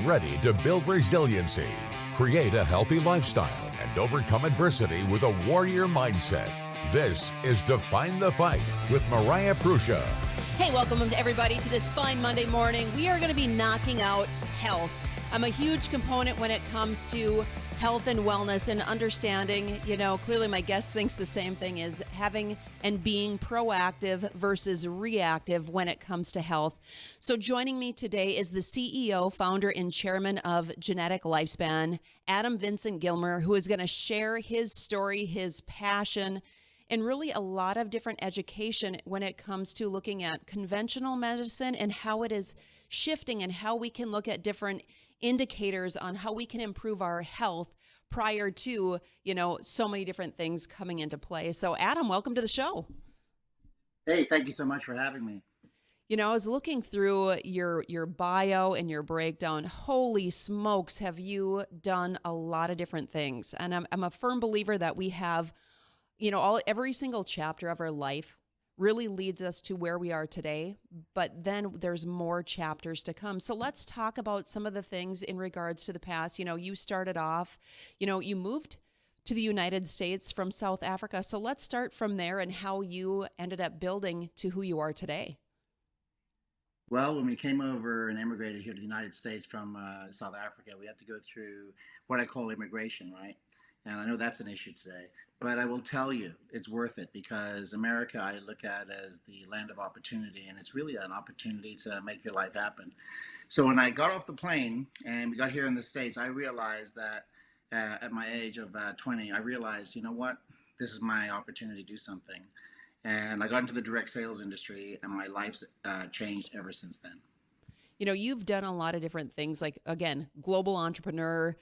ready to build resiliency, create a healthy lifestyle, and overcome adversity with a warrior mindset. This is Define the Fight with Mariah Prussia. Hey, welcome everybody to this fine Monday morning. We are going to be knocking out health. I'm a huge component when it comes to health and wellness and understanding, clearly my guest thinks the same thing, is having and being proactive versus reactive when it comes to health. So joining me today is the CEO, founder, and chairman of Genetic Lifespan, Adam Vincent Gilmer, who is going to share his story, his passion, and really a lot of different education when it comes to looking at conventional medicine and how it is shifting and how we can look at different indicators on how we can improve our health prior to, so many different things coming into play. So Adam, welcome to the show. Hey, thank you so much for having me. I was looking through your bio and your breakdown. Holy smokes, have you done a lot of different things. And I'm a firm believer that we have, every single chapter of our life really leads us to where we are today, but then there's more chapters to come. So let's talk about some of the things in regards to the past. You started off, you moved to the United States from South Africa. So let's start from there and how you ended up building to who you are today. Well, when we came over and immigrated here to the United States from South Africa, we had to go through what I call immigration, right? And I know that's an issue today, but I will tell you it's worth it, because America I look at as the land of opportunity, and it's really an opportunity to make your life happen. So when I got off the plane and we got here in the States, I realized that at my age of 20, I realized, this is my opportunity to do something. And I got into the direct sales industry, and my life's changed ever since then. You've done a lot of different things, like, again, global entrepreneur,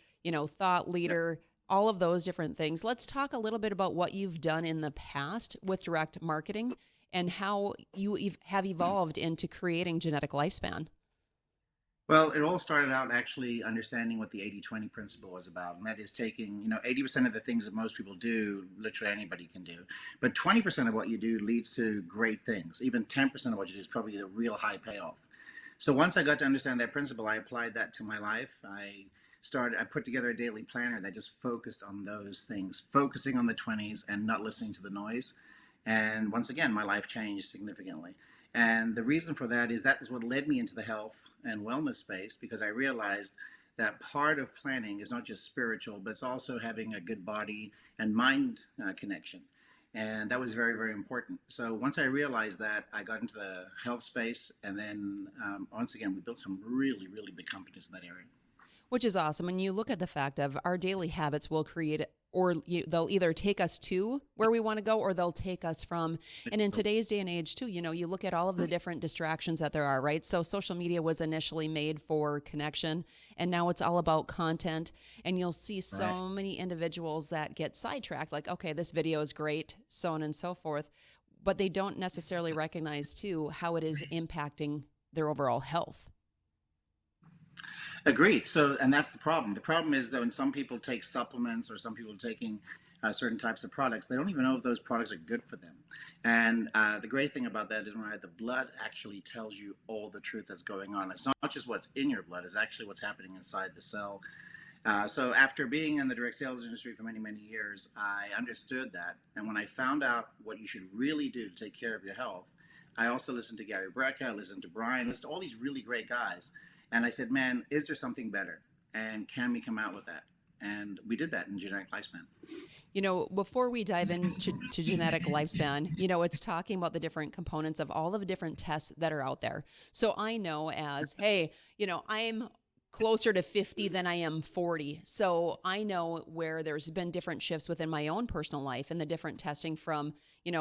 thought leader, all of those different things. Let's talk a little bit about what you've done in the past with direct marketing and how you have evolved into creating Genetic Lifespan. Well, it all started out actually understanding what the 80-20 principle was about. And that is taking, 80% of the things that most people do, literally anybody can do. But 20% of what you do leads to great things. Even 10% of what you do is probably the real high payoff. So once I got to understand that principle, I applied that to my life. I put together a daily planner that just focused on those things, focusing on the 20s and not listening to the noise. And once again, my life changed significantly. And the reason for that is what led me into the health and wellness space, because I realized that part of planning is not just spiritual, but it's also having a good body and mind connection. And that was very, very important. So once I realized that, I got into the health space. And then once again, we built some really, really big companies in that area. Which is awesome. When you look at the fact of our daily habits will create, or they'll either take us to where we want to go, or they'll take us from. And in today's day and age too, you look at all of the different distractions that there are, right? So social media was initially made for connection, and now it's all about content. And you'll see so many individuals that get sidetracked, like, okay, this video is great, so on and so forth, but they don't necessarily recognize too how it is impacting their overall health. Agreed. So, and that's the problem. The problem is that when some people take supplements, or some people taking certain types of products, they don't even know if those products are good for them. And the great thing about that is when the blood actually tells you all the truth that's going on. It's not just what's in your blood, it's actually what's happening inside the cell. So after being in the direct sales industry for many, many years, I understood that. And when I found out what you should really do to take care of your health, I also listened to Gary Brecka, I listened to Brian, listened to all these really great guys. And I said, man, is there something better? And can we come out with that? And we did that in Genetic Lifespan. Before we dive into Genetic Lifespan, it's talking about the different components of all of the different tests that are out there. So I know as, hey, I'm closer to 50 than I am 40. So I know where there's been different shifts within my own personal life and the different testing from,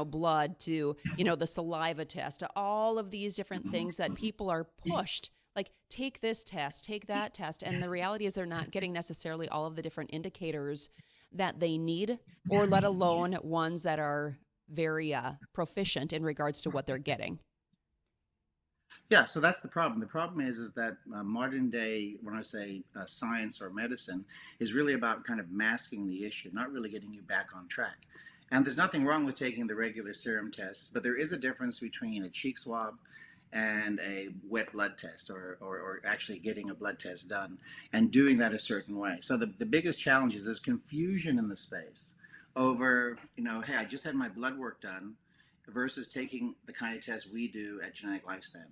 blood to, the saliva test, to all of these different things that people are pushed. Like, take this test, take that test. And the reality is they're not getting necessarily all of the different indicators that they need, or let alone ones that are very proficient in regards to what they're getting. Yeah, so that's the problem. The problem is that modern day, when I say science or medicine, is really about kind of masking the issue, not really getting you back on track. And there's nothing wrong with taking the regular serum tests, but there is a difference between a cheek swab and a wet blood test, or actually getting a blood test done and doing that a certain way. So the biggest challenge is there's confusion in the space over, hey, I just had my blood work done versus taking the kind of tests we do at Genetic Lifespan.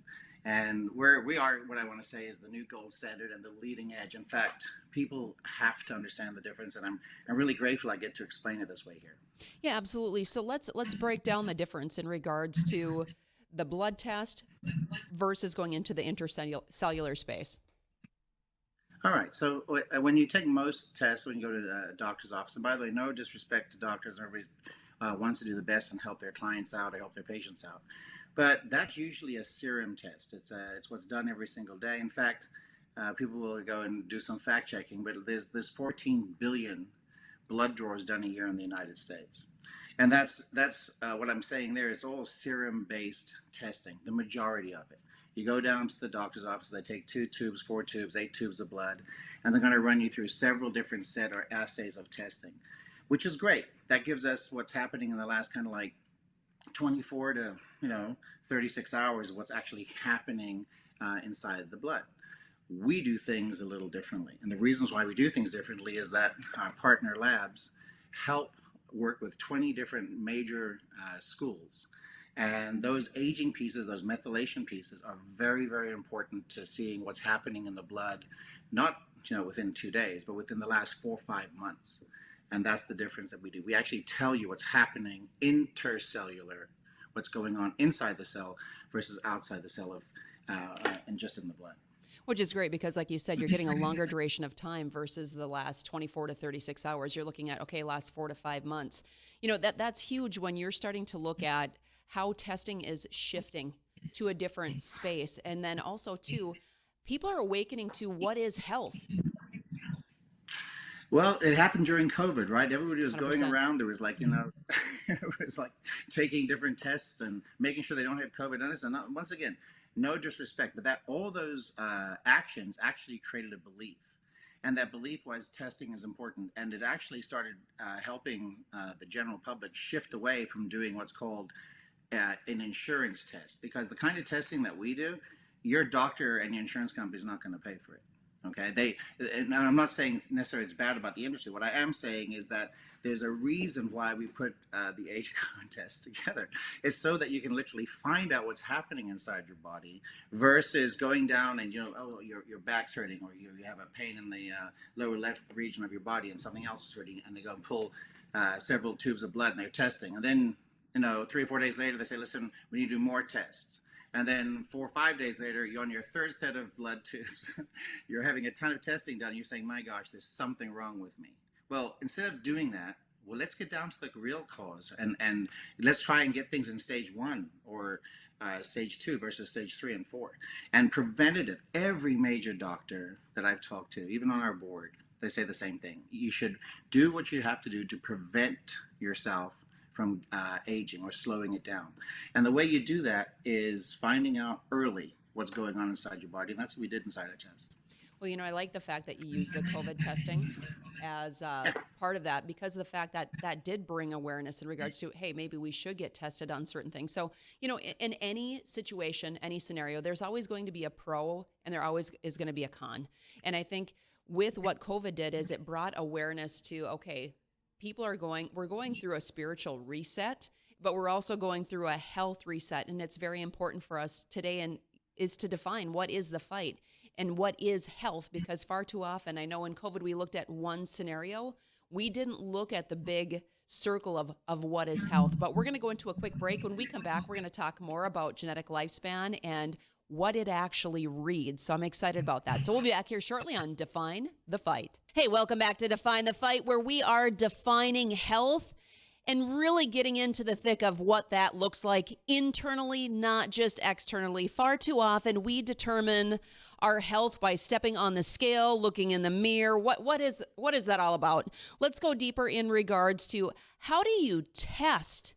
And we are, what I want to say, is the new gold standard and the leading edge. In fact, people have to understand the difference, and I'm really grateful I get to explain it this way here. Yeah, absolutely. So let's break down the difference in regards to the blood test versus going into the intracellular space. All right. So when you take most tests, when you go to a doctor's office, and by the way, no disrespect to doctors, everybody wants to do the best and help their clients out or help their patients out. But that's usually a serum test. It's what's done every single day. In fact, people will go and do some fact checking, but there's 14 billion blood draws done a year in the United States. And that's what I'm saying there. It's all serum-based testing, the majority of it. You go down to the doctor's office, they take 2 tubes, 4 tubes, 8 tubes of blood, and they're going to run you through several different set or assays of testing, which is great. That gives us what's happening in the last kind of like 24 to 36 hours of what's actually happening inside the blood. We do things a little differently, and the reasons why we do things differently is that our partner labs help work with 20 different major schools, and those aging pieces, those methylation pieces, are very, very important to seeing what's happening in the blood, not within 2 days, but within the last 4 or 5 months. And that's the difference that we do. We actually tell you what's happening intercellular, what's going on inside the cell versus outside the cell and just in the blood. Which is great because, like you said, you're getting a longer duration of time versus the last 24 to 36 hours. You're looking at, last 4 to 5 months. That's huge when you're starting to look at how testing is shifting to a different space. And then also, too, people are awakening to what is health. Well, it happened during COVID, right? Everybody was 100%. Going around. There was it was like taking different tests and making sure they don't have COVID. And once again, no disrespect, but all those actions actually created a belief. And that belief was testing is important. And it actually started helping the general public shift away from doing what's called an insurance test. Because the kind of testing that we do, your doctor and your insurance company is not going to pay for it. Okay, and I'm not saying necessarily it's bad about the industry. What I am saying is that there's a reason why we put the AgeCode test together. It's so that you can literally find out what's happening inside your body versus going down and your back's hurting, or you have a pain in the lower left region of your body and something else is hurting, and they go and pull several tubes of blood and they're testing, and then 3 or 4 days later they say, listen, we need to do more tests. And then 4 or 5 days later, you're on your third set of blood tubes. You're having a ton of testing done. And you're saying, my gosh, there's something wrong with me. Well, instead of doing that, let's get down to the real cause and let's try and get things in stage 1 or stage 2 versus stage 3 and 4. And preventative, every major doctor that I've talked to, even on our board, they say the same thing. You should do what you have to do to prevent yourself from aging or slowing it down. And the way you do that is finding out early what's going on inside your body. And that's what we did inside our test. Well, I like the fact that you use the COVID testing as part of that, because of the fact that that did bring awareness in regards to, hey, maybe we should get tested on certain things. So, in any situation, any scenario, there's always going to be a pro and there always is going to be a con. And I think with what COVID did is it brought awareness to, okay, we're going through a spiritual reset, but we're also going through a health reset. And it's very important for us today is to define what is the fight and what is health, because far too often, I know in COVID, we looked at one scenario. We didn't look at the big circle of what is health, but we're going to go into a quick break. When we come back, we're going to talk more about genetic lifespan and what it actually reads. So I'm excited about that. So we'll be back here shortly on Define the Fight. Hey, welcome back to Define the Fight, where we are defining health and really getting into the thick of what that looks like internally, not just externally. Far too often, we determine our health by stepping on the scale, looking in the mirror. What is that all about? Let's go deeper in regards to how do you test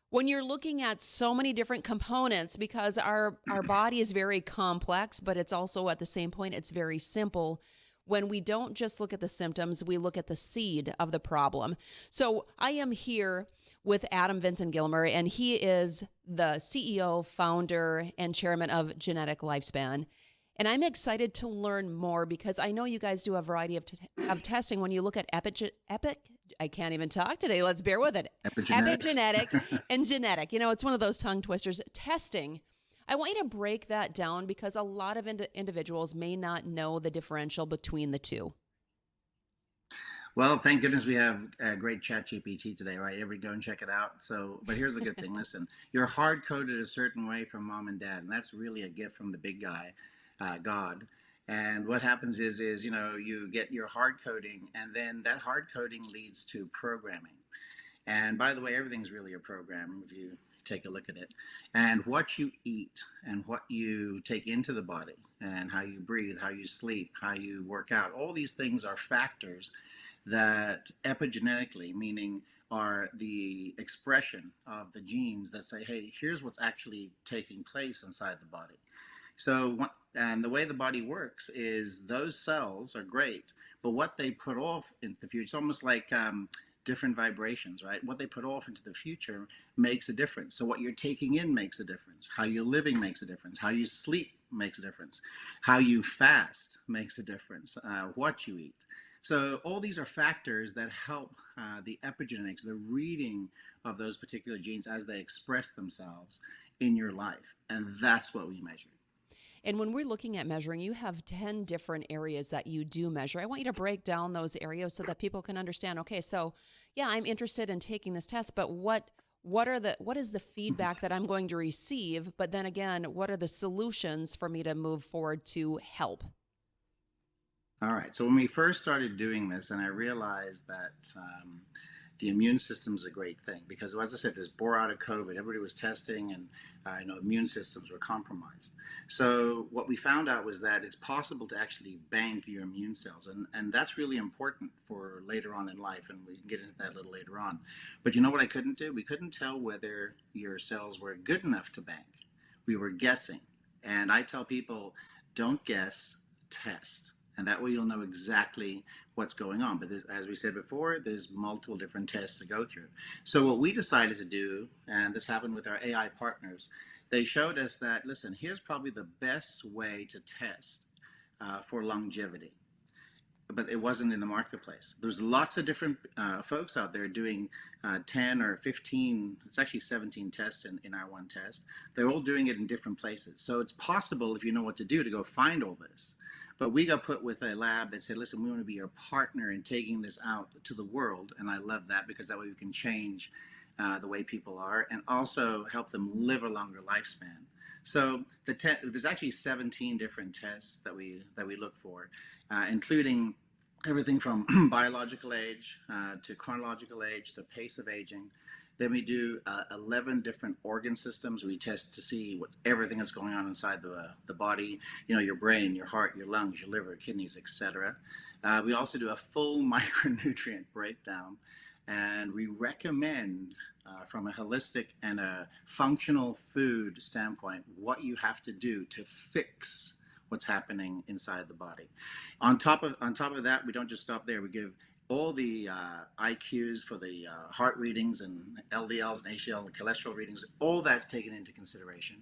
when you're looking at so many different components, because our body is very complex, but it's also at the same point, it's very simple. When we don't just look at the symptoms, we look at the seed of the problem. So I am here with Adam Vincent Gilmer, and he is the CEO, founder, and chairman of Genetic Lifespan. And I'm excited to learn more because I know you guys do a variety of testing. When you look at I can't even talk today. Let's bear with it. Epigenetic and genetic. You know, it's one of those tongue twisters. Testing. I want you to break that down because a lot of individuals may not know the differential between the two. Well, thank goodness we have a great ChatGPT today, right? Everybody go and check it out. So, but here's the good thing. Listen, you're hard coded a certain way from mom and dad, and that's really a gift from the big guy, God. And what happens is you get your hard coding, and then that hard coding leads to programming. And by the way, everything's really a program if you take a look at it. And what you eat and what you take into the body and how you breathe, how you sleep, how you work out, all these things are factors that epigenetically, meaning are the expression of the genes that say, hey, here's what's actually taking place inside the body. So, and the way the body works is those cells are great, but what they put off in the future, it's almost like different vibrations, right? What they put off into the future makes a difference. So what you're taking in makes a difference. How you're living makes a difference. How you sleep makes a difference. How you fast makes a difference. What you eat. So all these are factors that help the epigenetics, the reading of those particular genes as they express themselves in your life. And that's what we measure. And when we're looking at measuring, you have 10 different areas that you do measure. I want you to break down those areas so that people can understand, okay, so yeah, I'm interested in taking this test, but what is the feedback that I'm going to receive? But then again, what are the solutions for me to move forward to help? All right. So when we first started doing this, and I realized that the immune system is a great thing because, as I said, it was bore out of COVID. Everybody was testing, and immune systems were compromised. So what we found out was that it's possible to actually bank your immune cells, and that's really important for later on in life, and we can get into that a little later on. But you know what I couldn't do? We couldn't tell whether your cells were good enough to bank. We were guessing, and I tell people, don't guess, test. And that way you'll know exactly what's going on. But as we said before, there's multiple different tests to go through. So what we decided to do, and this happened with our AI partners, they showed us that, listen, here's probably the best way to test for longevity. But it wasn't in the marketplace. There's lots of different folks out there doing 10 or 15, it's actually 17 tests in our one test. They're all doing it in different places. So it's possible, if you know what to do, to go find all this. But we got put with a lab that said, listen, we want to be your partner in taking this out to the world. And I love that because that way we can change the way people are and also help them live a longer lifespan. So there's actually 17 different tests that we look for, including everything from biological age to chronological age to pace of aging. Then we do 11 different organ systems. We test to see everything that's going on inside the body, your brain, your heart, your lungs, your liver, kidneys, etc. We also do a full micronutrient breakdown, and we recommend from a holistic and a functional food standpoint what you have to do to fix what's happening inside the body. On top of that, we don't just stop there. We give all the IQs for the heart readings and LDLs and HDL and cholesterol readings, all that's taken into consideration.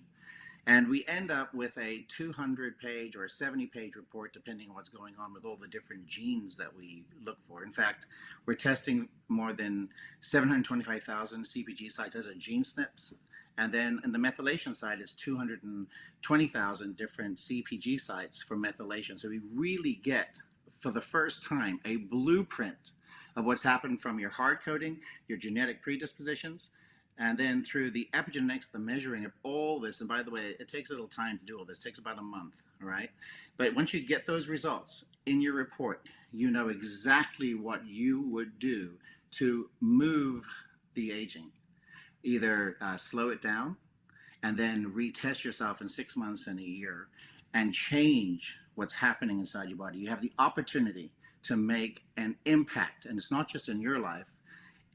And we end up with a 200-page or a 70-page report, depending on what's going on with all the different genes that we look for. In fact, we're testing more than 725,000 CPG sites as a gene SNPs. And then in the methylation side, it's 220,000 different CPG sites for methylation. So we really get, for the first time, a blueprint of what's happened from your hard coding, your genetic predispositions, and then through the epigenetics, the measuring of all this. And by the way, it takes a little time to do all this. It takes about a month, all right? But once you get those results in your report, you know exactly what you would do to move the aging. Either slow it down and then retest yourself in 6 months and a year and change what's happening inside your body. You have the opportunity to make an impact, and it's not just in your life,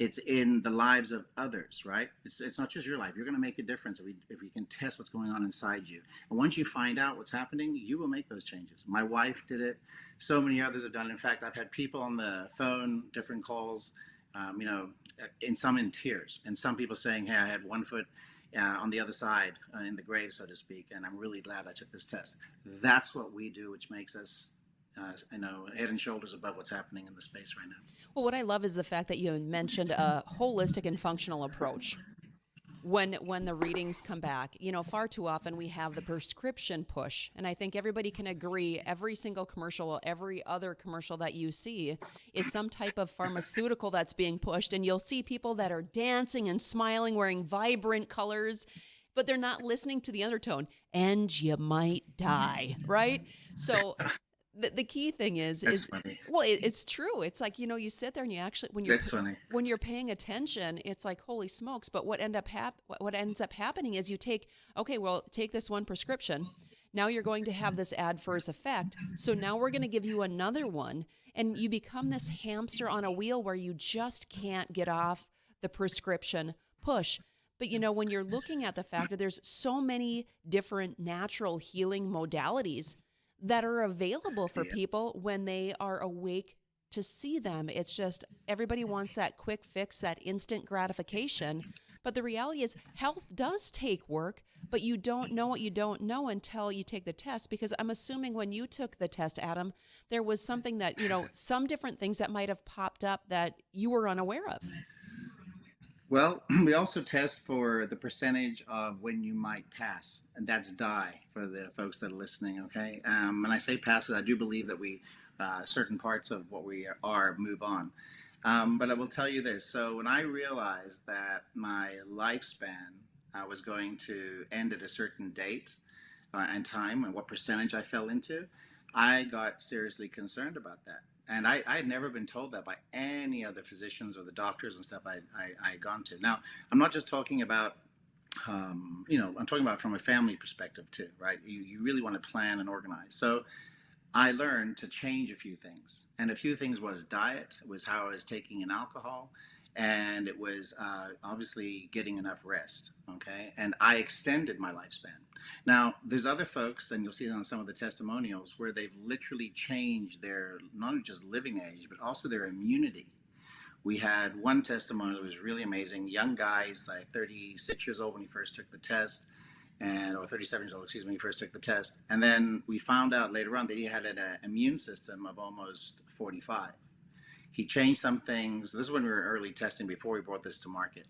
it's in the lives of others, right? It's not just your life. You're going to make a difference if we can test what's going on inside you. And once you find out what's happening, you will make those changes. My wife did it. So many others have done it. In fact, I've had people on the phone, different calls, in some in tears, and some people saying, "Hey, I had one foot on the other side in the grave, so to speak, and I'm really glad I took this test." That's what we do, which makes us, head and shoulders above what's happening in the space right now. Well, what I love is the fact that you mentioned a holistic and functional approach. When the readings come back, far too often we have the prescription push. And I think everybody can agree every single commercial, every other commercial that you see is some type of pharmaceutical that's being pushed. And you'll see people that are dancing and smiling, wearing vibrant colors, but they're not listening to the undertone. And you might die, right? So the key thing is funny. Well, it's true. It's like, you sit there and you actually, when you're paying attention, it's like, holy smokes. But what ends up happening is you take this one prescription. Now you're going to have this adverse effect. So now we're going to give you another one, and you become this hamster on a wheel where you just can't get off the prescription push. But, when you're looking at the fact that there's so many different natural healing modalities that are available for people when they are awake to see them. It's just everybody wants that quick fix, that instant gratification. But the reality is health does take work, but you don't know what you don't know until you take the test. Because I'm assuming when you took the test, Adam, there was something that, some different things that might have popped up that you were unaware of. Well, we also test for the percentage of when you might pass, and that's die for the folks that are listening, okay? When I say pass, I do believe that we, certain parts of what we are move on. But I will tell you this. So when I realized that my lifespan was going to end at a certain date and time and what percentage I fell into, I got seriously concerned about that. And I had never been told that by any other physicians or the doctors and stuff I had gone to. Now, I'm not just talking about, I'm talking about from a family perspective too, right? You really want to plan and organize. So I learned to change a few things. And a few things was diet, was how I was taking in alcohol, and it was obviously getting enough rest, okay? And I extended my lifespan. Now, there's other folks, and you'll see it on some of the testimonials, where they've literally changed their, not just living age, but also their immunity. We had one testimony that was really amazing. Young guy, he's like 36 years old when he first took the test, or 37 years old, excuse me, when he first took the test. And then we found out later on that he had an immune system of almost 45. He changed some things. This is when we were early testing before we brought this to market.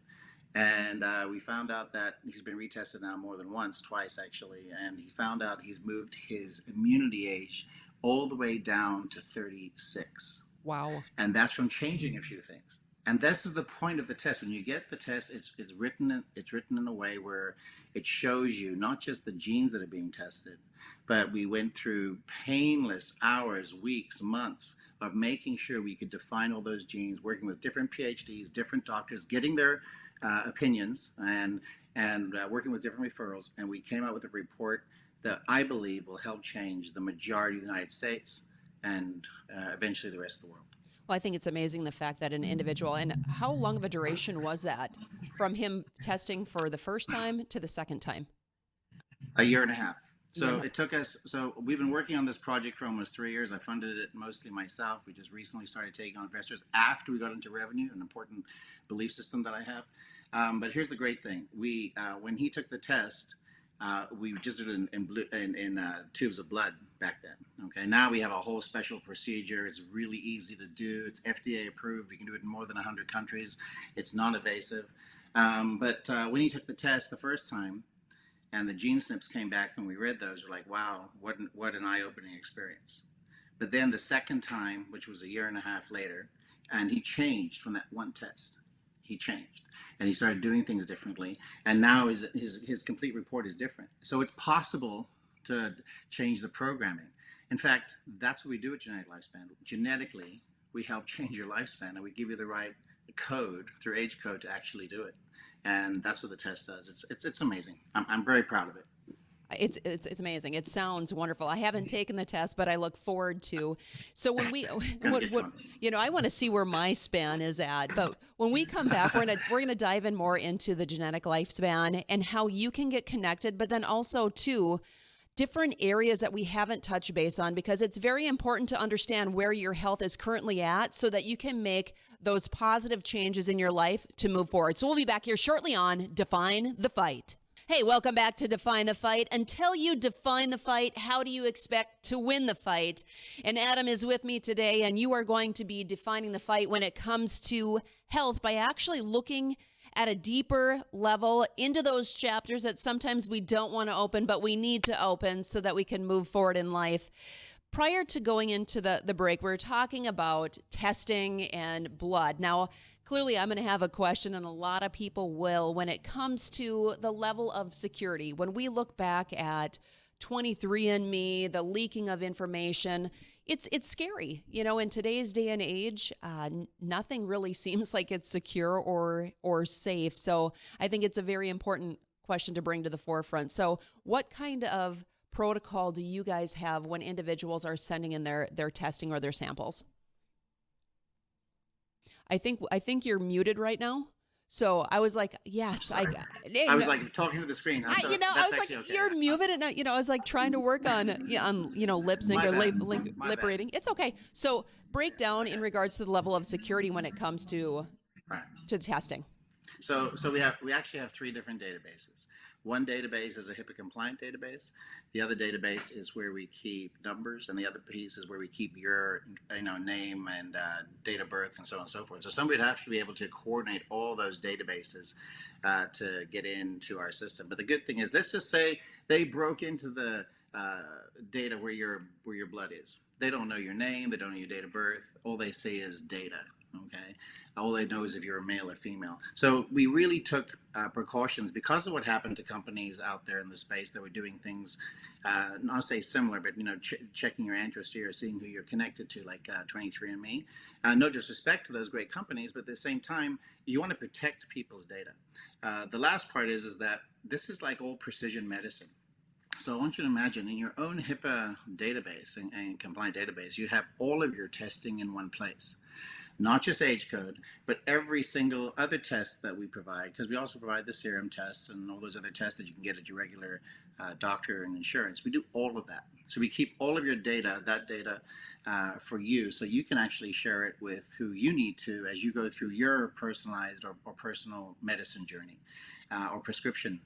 And we found out that he's been retested now more than twice actually. And he found out he's moved his immunity age all the way down to 36. Wow. And that's from changing a few things. And this is the point of the test. When you get the test, it's written in a way where it shows you not just the genes that are being tested, but we went through painless hours, weeks, months of making sure we could define all those genes, working with different PhDs, different doctors, getting their opinions, and working with different referrals. And we came out with a report that I believe will help change the majority of the United States and eventually the rest of the world. Well, I think it's amazing the fact that an individual, and how long of a duration was that from him testing for the first time to the second time? A year and a half. So it took us, so we've been working on this project for almost 3 years. I funded it mostly myself. We just recently started taking on investors after we got into revenue, an important belief system that I have. But here's the great thing. We, when he took the test, we just did it in tubes of blood back then. Okay, now we have a whole special procedure. It's really easy to do. It's FDA approved. We can do it in more than 100 countries. It's non-invasive. But when he took the test the first time, and the gene snips came back and we read those, we're like, wow, what an eye-opening experience. But then the second time, which was a year and a half later, and he changed from that one test. He changed and he started doing things differently. And now his complete report is different. So it's possible to change the programming. In fact, that's what we do at Genetic Lifespan. Genetically, we help change your lifespan and we give you the right code through AgeCode to actually do it. And that's what the test does. It's amazing. I'm very proud of it. It's amazing. It sounds wonderful. I haven't taken the test, but I look forward to. So when we, I want to see where my span is at. But when we come back, we're gonna dive in more into the genetic lifespan and how you can get connected. But then also too, different areas that we haven't touched base on, because it's very important to understand where your health is currently at so that you can make those positive changes in your life to move forward. So we'll be back here shortly on Define the Fight. Hey, welcome back to Define the Fight. Until you define the fight, how do you expect to win the fight? And Adam is with me today, and you are going to be defining the fight when it comes to health by actually looking at a deeper level into those chapters that sometimes we don't want to open, but we need to open so that we can move forward in life. Prior to going into the break, we were talking about testing and blood. Now, clearly, I'm going to have a question, and a lot of people will, when it comes to the level of security. When we look back at 23andMe, the leaking of information, it's scary. You know, in today's day and age, nothing really seems like it's secure or safe. So I think it's a very important question to bring to the forefront. So what kind of protocol do you guys have when individuals are sending in their testing or their samples? I think you're muted right now. So I was like, yes, I was like talking to the screen. I was like, okay. You're muted, and I was like trying to work on lip sync or lip reading. It's okay. So break down in regards to the level of security when it comes to testing. So we actually have three different databases. One database is a HIPAA compliant database. The other database is where we keep numbers, and the other piece is where we keep your name and date of birth and so on and so forth. So somebody would have to be able to coordinate all those databases to get into our system. But the good thing is, let's just say they broke into the data where your blood is. They don't know your name, they don't know your date of birth. All they say is data. Okay, all they know is if you're a male or female. So we really took precautions because of what happened to companies out there in the space that were doing things, not say similar, but checking your ancestry or seeing who you're connected to, like 23andMe. No disrespect to those great companies, but at the same time, you want to protect people's data. The last part is that this is like all precision medicine. So I want you to imagine in your own HIPAA database and compliant database, you have all of your testing in one place. Not just AgeCode, but every single other test that we provide, because we also provide the serum tests and all those other tests that you can get at your regular doctor and insurance. We do all of that. So we keep all of your data, that data for you, so you can actually share it with who you need to as you go through your personalized or personal medicine journey or prescription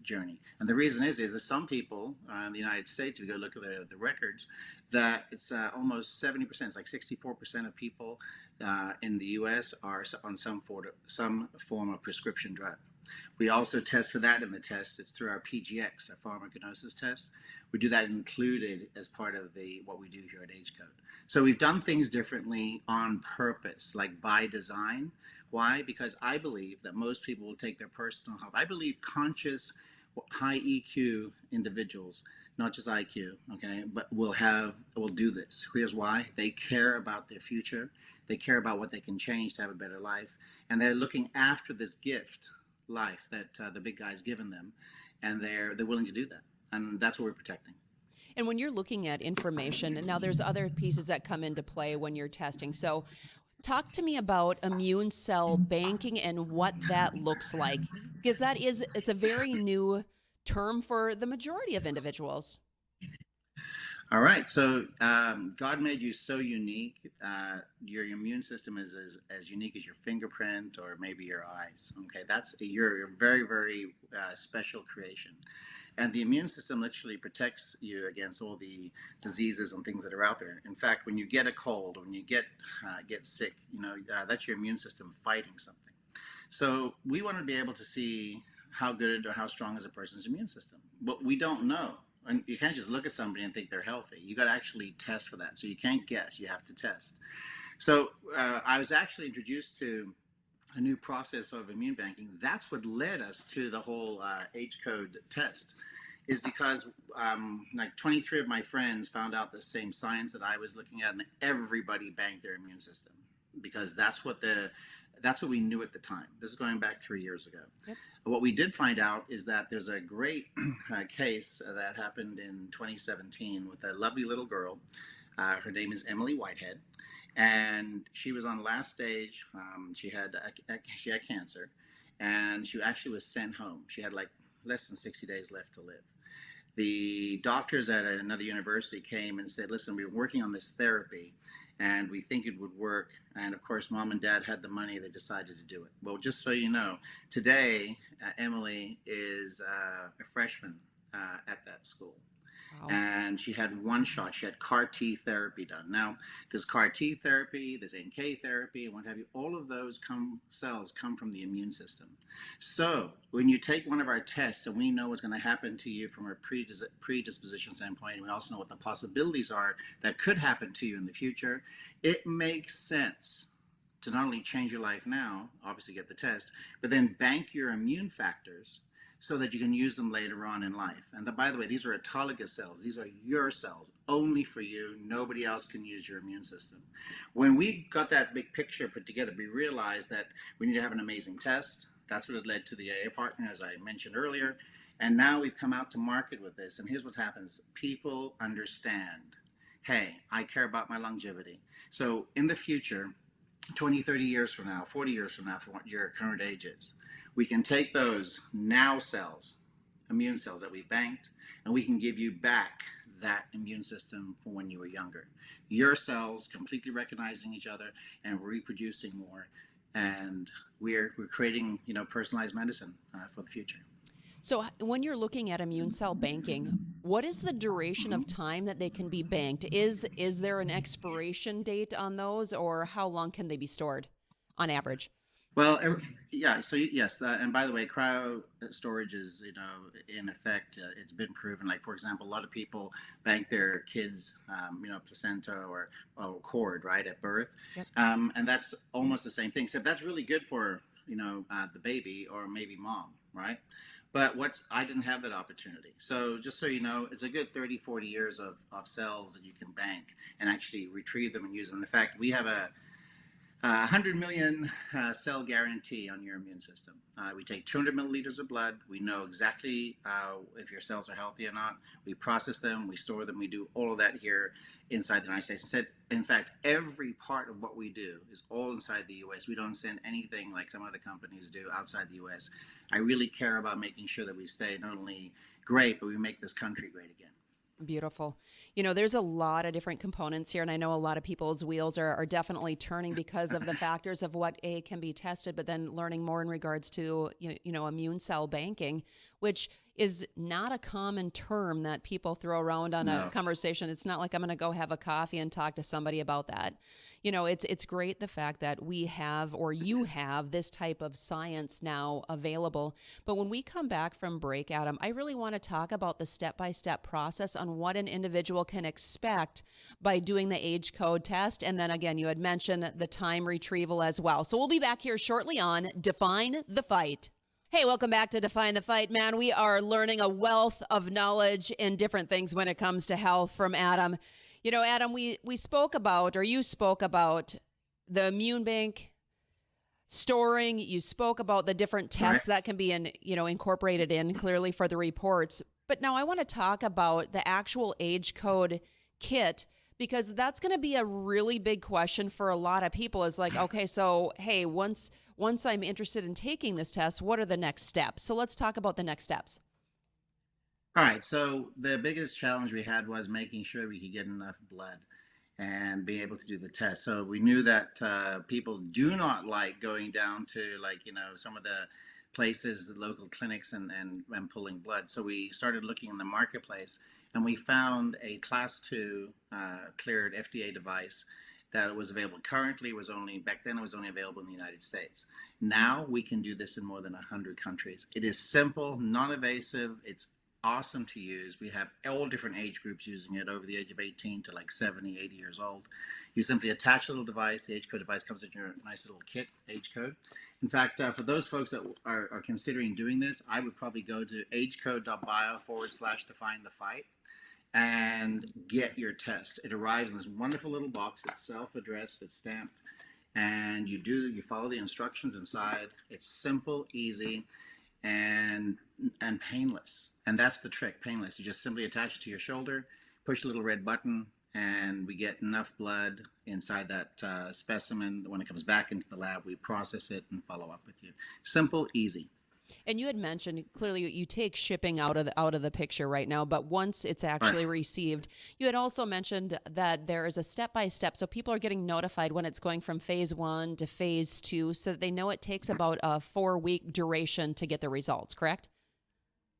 journey. And the reason is that some people in the United States, if you go look at the records, that it's almost 70%, it's like 64% of people in the US are on some form of prescription drug. We also test for that in the test. It's through our PGX, our pharmacognosis test. We do that included as part of what we do here at AgeCode. So we've done things differently on purpose, like by design. Why? Because I believe that most people will take their personal health. I believe conscious, high EQ individuals, not just IQ, okay, but will do this. Here's why. They care about their future. They care about what they can change to have a better life. And they're looking after this gift life that the big guy's given them, and they're willing to do that, and that's what we're protecting. And when you're looking at information, and now there's other pieces that come into play when you're testing. So talk to me about immune cell banking and what that looks like, because it's a very new term for the majority of individuals. All right, so God made you so unique. Your immune system is as unique as your fingerprint or maybe your eyes. Okay, you're a very, very special creation. And the immune system literally protects you against all the diseases and things that are out there. In fact, when you get a cold, when you get sick, that's your immune system fighting something. So we want to be able to see how good or how strong is a person's immune system. But we don't know. And you can't just look at somebody and think they're healthy. You got to actually test for that. So you can't guess. You have to test. So I was actually introduced to a new process of immune banking. That's what led us to the whole AgeCode test, is because like 23 of my friends found out the same science that I was looking at, and everybody banked their immune system because that's what we knew at the time. This is going back 3 years ago. Yep. What we did find out is that there's a great case that happened in 2017 with a lovely little girl. Her name is Emily Whitehead, and she was on last stage. She had cancer, and she actually was sent home. She had like less than 60 days left to live. the doctors at another university came and said, listen, we're working on this therapy and we think it would work. And of course, mom and dad had the money. They decided to do it. Well, just so you know, today, Emily is a freshman at that school. Wow. And she had one shot. She had CAR T therapy done. Now, there's CAR T therapy, there's NK therapy, and what have you. All of those cells come from the immune system. So when you take one of our tests and we know what's going to happen to you from a predisposition standpoint, and we also know what the possibilities are that could happen to you in the future, it makes sense to not only change your life now, obviously get the test, but then bank your immune factors so that you can use them later on in life. And by the way, these are autologous cells. These are your cells, only for you. Nobody else can use your immune system. When we got that big picture put together, we realized that we need to have an amazing test. That's what it led to the AA partner, as I mentioned earlier. And now we've come out to market with this. And here's what happens. People understand, hey, I care about my longevity. So in the future, 20, 30 years from now, 40 years from now, for what your current age is, we can take those now cells, immune cells that we banked, and we can give you back that immune system from when you were younger. Your cells completely recognizing each other and reproducing more. And we're creating, personalized medicine for the future. So when you're looking at immune cell banking, what is the duration of time that they can be banked? Is there an expiration date on those, or how long can they be stored on average? Well, yeah. So yes, and by the way, cryo storage is, in effect, it's been proven. Like for example, a lot of people bank their kids, placenta or cord, right, at birth, Yep. And that's almost the same thing. Except that's really good for the baby or maybe mom, right? But I didn't have that opportunity. So just so you know, it's a good 30, 40 years of cells that you can bank and actually retrieve them and use them. In fact, we have a 100 million cell guarantee on your immune system. We take 200 milliliters of blood. We know exactly if your cells are healthy or not. We process them, we store them, we do all of that here inside the United States. In fact, every part of what we do is all inside the US. We don't send anything like some other companies do outside the US. I really care about making sure that we stay not only great, but we make this country great again. Beautiful. There's a lot of different components here, and I know a lot of people's wheels are definitely turning because of the factors of what can be tested, but then learning more in regards to, immune cell banking, which is not a common term that people throw around on a conversation. It's not like I'm going to go have a coffee and talk to somebody about that. It's great the fact that we have, or you have, this type of science now available. But when we come back from break, Adam, I really want to talk about the step-by-step process on what an individual can expect by doing the AgeCode test. And then again, you had mentioned the time retrieval as well. So we'll be back here shortly on Define the Fight. Hey, welcome back to Define the Fight, man. We are learning a wealth of knowledge in different things when it comes to health from Adam. Adam, we spoke about, or you spoke about the immune bank storing. You spoke about the different tests that can be incorporated in clearly for the reports. But now I want to talk about the actual AgeCode kit, because that's going to be a really big question for a lot of people. Is like, okay, so hey, once I'm interested in taking this test, what are the next steps? So let's talk about the next steps. All right, so the biggest challenge we had was making sure we could get enough blood and be able to do the test. So we knew that people do not like going down to some of the places, the local clinics and pulling blood. So we started looking in the marketplace, and we found a class 2 cleared FDA device that was available. Currently, back then it was only available in the United States. Now we can do this in more than 100 countries. It is simple, non-invasive. It's awesome to use. We have all different age groups using it, over the age of 18 to 70, 80 years old. You simply attach a little device. The AgeCode device comes in your nice little kit, AgeCode. In fact, for those folks that are considering doing this, I would probably go to agecode.bio/define the fight and get your test. It arrives in this wonderful little box. It's self-addressed, it's stamped, and you follow the instructions inside. It's simple, easy, and painless. And that's the trick, painless. You just simply attach it to your shoulder, push a little red button, and we get enough blood inside that specimen. When it comes back into the lab, we process it and follow up with you. Simple, easy. And you had mentioned clearly you take shipping out of the picture right now, but once it's actually received, you had also mentioned that there is a step-by-step, so people are getting notified when it's going from phase 1 to phase 2, so that they know it takes about a 4-week duration to get the results, correct?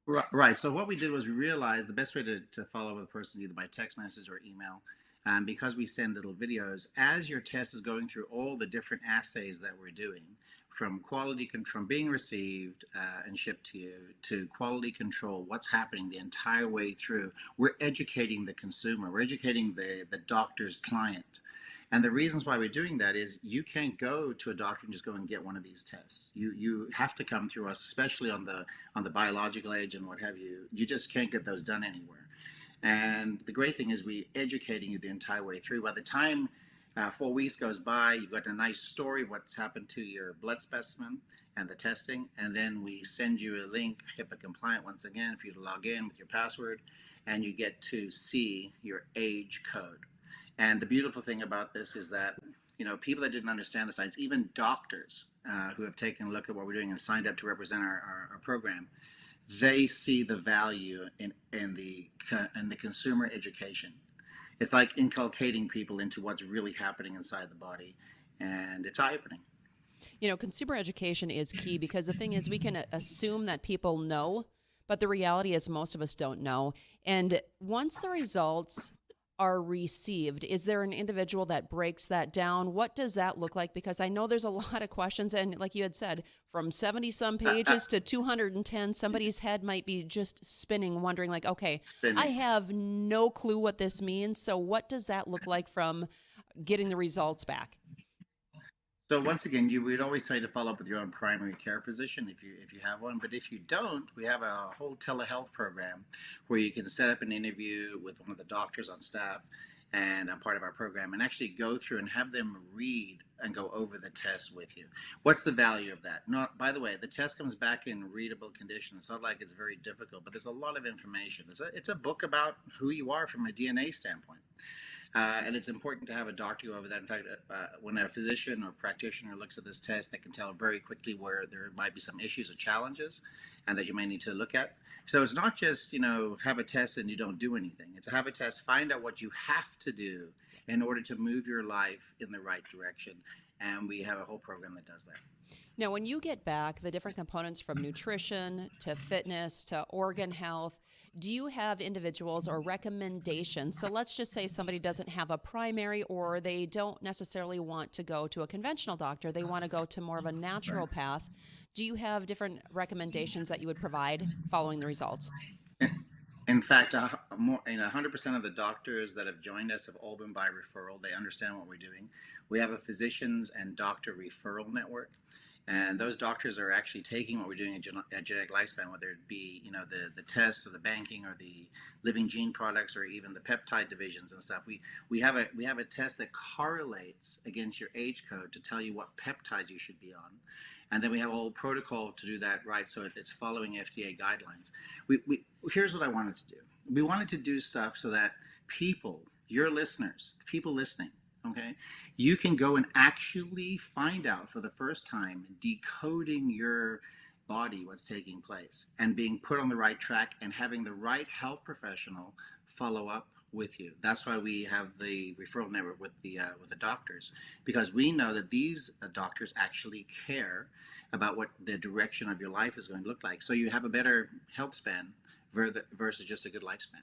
Right. So what we did was we realized the best way to follow up with a person is either by text message or email. Because we send little videos, as your test is going through all the different assays that we're doing, from quality control, from being received and shipped to you, to quality control, what's happening the entire way through, we're educating the consumer, we're educating the doctor's client. And the reasons why we're doing that is you can't go to a doctor and just go and get one of these tests. You have to come through us, especially on the biological age and what have you. You just can't get those done anywhere. And the great thing is we educating you the entire way through. By the time 4 weeks goes by, you've got a nice story of what's happened to your blood specimen and the testing. And then we send you a link, HIPAA compliant once again, for you to log in with your password, and you get to see your age code. And the beautiful thing about this is that, people that didn't understand the science, even doctors who have taken a look at what we're doing and signed up to represent our program, they see the value in the consumer education. It's like inculcating people into what's really happening inside the body, and it's eye-opening. Consumer education is key because the thing is we can assume that people know, but the reality is most of us don't know. And once the results are received, is there an individual that breaks that down? What does that look like? Because I know there's a lot of questions, and like you had said, from 70 some pages to 210, somebody's head might be just spinning, wondering like, okay, I have no clue what this means. So what does that look like from getting the results back? So once again, we'd always say to follow up with your own primary care physician if you have one. But if you don't, we have a whole telehealth program where you can set up an interview with one of the doctors on staff and a part of our program, and actually go through and have them read and go over the test with you. What's the value of that? Not, by the way, the test comes back in readable condition. It's not like it's very difficult, but there's a lot of information. It's a book about who you are from a DNA standpoint. And it's important to have a doctor go over that. In fact, when a physician or practitioner looks at this test, they can tell very quickly where there might be some issues or challenges and that you may need to look at. So it's not just, have a test and you don't do anything. It's have a test, find out what you have to do in order to move your life in the right direction. And we have a whole program that does that. Now, when you get back the different components from nutrition to fitness to organ health, do you have individuals or recommendations? So let's just say somebody doesn't have a primary, or they don't necessarily want to go to a conventional doctor. They want to go to more of a natural path. Do you have different recommendations that you would provide following the results? In fact, 100% of the doctors that have joined us have all been by referral. They understand what we're doing. We have a physicians and doctor referral network. And those doctors are actually taking what we're doing at Genetic Lifespan, whether it be the tests or the banking or the living gene products or even the peptide divisions and stuff. We have a test that correlates against your age code to tell you what peptides you should be on, and then we have a whole protocol to do that right, so it's following FDA guidelines. Here's what I wanted to do. We wanted to do stuff so that people, your listeners, people listening, okay, you can go and actually find out for the first time, decoding your body, what's taking place, and being put on the right track and having the right health professional follow up with you. That's why we have the referral network with the doctors, because we know that these doctors actually care about what the direction of your life is going to look like, so you have a better health span versus just a good lifespan.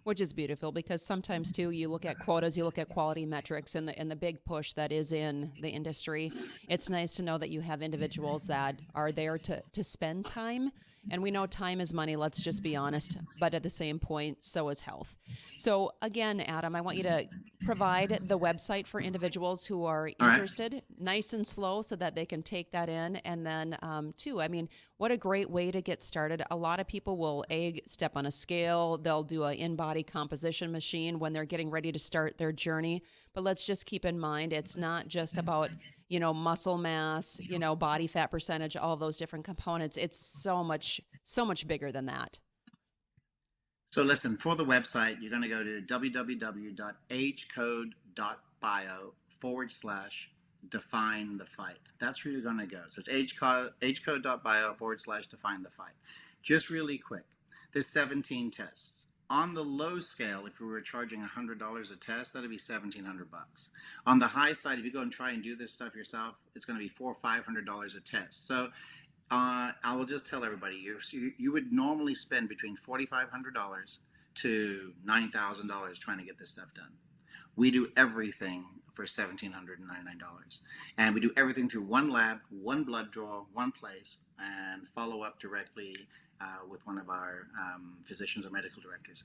Which is beautiful, because sometimes too you look at quotas, you look at quality metrics, and the big push that is in the industry. It's nice to know that you have individuals that are there to spend time, and we know time is money, let's just be honest, but at the same point, so is health. So again, Adam, I want you to provide the website for individuals who are interested, nice and slow, so that they can take that in. And then too, I mean, what a great way to get started. A lot of people will step on a scale, they'll do an in-body composition machine when they're getting ready to start their journey. But let's just keep in mind, it's not just about, muscle mass, body fat percentage, all those different components. It's so much bigger than that. So listen, for the website, you're going to go to www.agecode.bio/ define the fight. That's where you're going to go. So it's agecode.bio/define the fight. Just really quick, there's 17 tests. On the low scale, if we were charging $100 a test, that'd be $1,700. On the high side, if you go and try and do this stuff yourself, it's going to be $400 or $500 a test. So I will just tell everybody, you would normally spend between $4,500 to $9,000 trying to get this stuff done. We do everything for $1,799. And we do everything through one lab, one blood draw, one place, and follow up directly with one of our physicians or medical directors.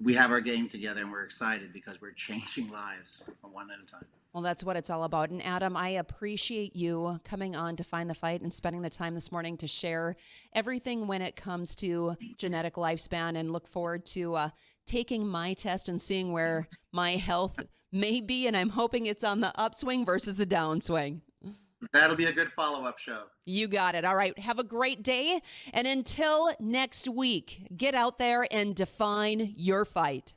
We have our game together, and we're excited because we're changing lives one at a time. Well, that's what it's all about. And Adam, I appreciate you coming on to Find the Fight and spending the time this morning to share everything when it comes to genetic lifespan, and look forward to taking my test and seeing where my health may be. And I'm hoping it's on the upswing versus the downswing. That'll be a good follow-up show. You got it. All right. Have a great day. And until next week, get out there and define your fight.